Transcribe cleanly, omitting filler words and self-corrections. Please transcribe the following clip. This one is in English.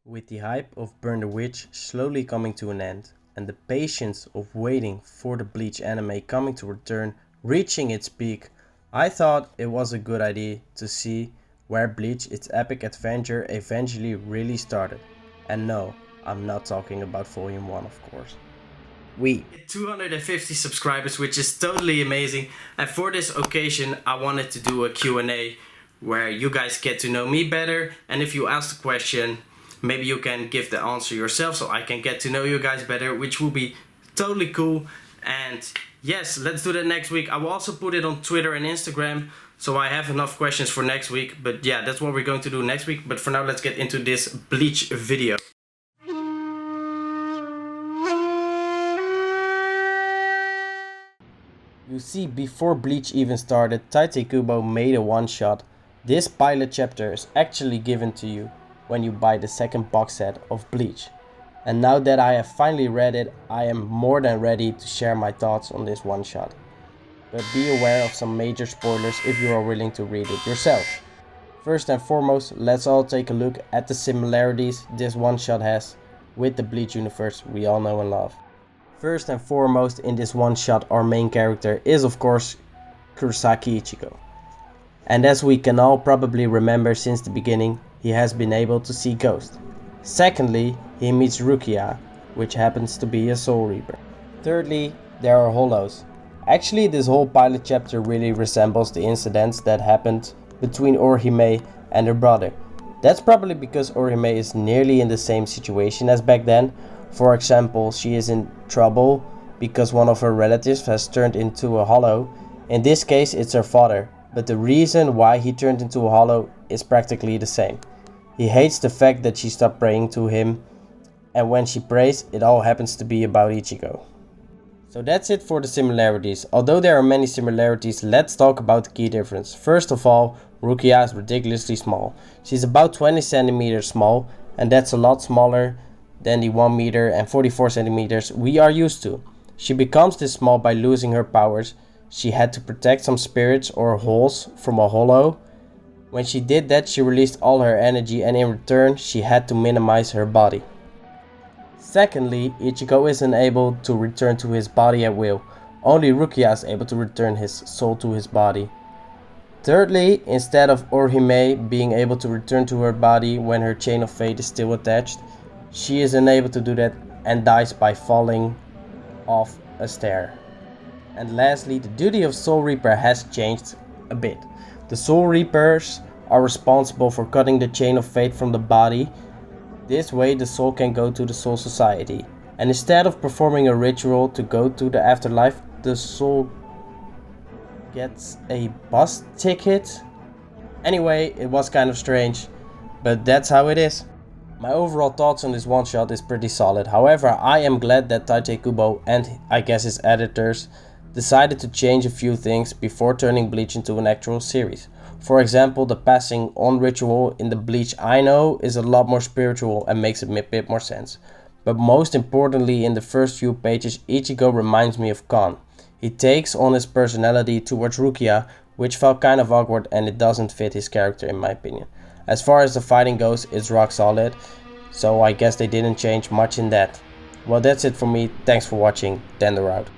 With the hype of Burn the Witch slowly coming to an end, and the patience of waiting for the Bleach anime coming to return reaching its peak, I thought it was a good idea to see where Bleach its epic adventure eventually really started. And no, I'm not talking about Volume 1 of course. We 250 subscribers, which is totally amazing, and for this occasion I wanted to do a Q&A where you guys get to know me better, and if you ask the question, maybe you can give the answer yourself so I can get to know you guys better, which will be totally cool. And yes, let's do that next week. I will also put it on Twitter and Instagram, so I have enough questions for next week. But yeah, that's what we're going to do next week. But for now, let's get into this Bleach video. You see, before Bleach even started, Tite Kubo made a one-shot. This pilot chapter is actually given to you when you buy the second box set of Bleach. And now that I have finally read it, I am more than ready to share my thoughts on this one shot. But be aware of some major spoilers if you are willing to read it yourself. First and foremost, let's all take a look at the similarities this one shot has with the Bleach universe we all know and love. First and foremost in this one shot, our main character is of course Kurosaki Ichigo. And as we can all probably remember since the beginning, he has been able to see ghosts. Secondly, he meets Rukia, which happens to be a Soul Reaper. Thirdly, there are hollows. Actually, this whole pilot chapter really resembles the incidents that happened between Orihime and her brother. That's probably because Orihime is nearly in the same situation as back then. For example, she is in trouble because one of her relatives has turned into a hollow. In this case, it's her father, but the reason why he turned into a hollow is practically the same. He hates the fact that she stopped praying to him, and when she prays, it all happens to be about Ichigo. So that's it for the similarities. Although there are many similarities, let's talk about the key difference. First of all, Rukia is ridiculously small. She's about 20 centimeters small, and that's a lot smaller than the 1 meter and 44 centimeters we are used to. She becomes this small by losing her powers. She had to protect some spirits or holes from a hollow. When she did that, she released all her energy, and in return she had to minimize her body. Secondly, Ichigo isn't able to return to his body at will. Only Rukia is able to return his soul to his body. Thirdly, instead of Orihime being able to return to her body when her chain of fate is still attached, she is unable to do that and dies by falling off a stair. And lastly, the duty of Soul Reaper has changed a bit. The Soul Reapers are responsible for cutting the chain of fate from the body. This way the soul can go to the Soul Society. And instead of performing a ritual to go to the afterlife, the soul gets a bus ticket. Anyway, it was kind of strange, but that's how it is. My overall thoughts on this one shot is pretty solid. However, I am glad that Tite Kubo and I guess his editors decided to change a few things before turning Bleach into an actual series. For example, the passing on ritual in the Bleach I know is a lot more spiritual and makes a bit more sense. But most importantly, in the first few pages, Ichigo reminds me of Kon. He takes on his personality towards Rukia, which felt kind of awkward and it doesn't fit his character in my opinion. As far as the fighting goes, it's rock solid, so I guess they didn't change much in that. Well, that's it for me. Thanks for watching. Dendor out.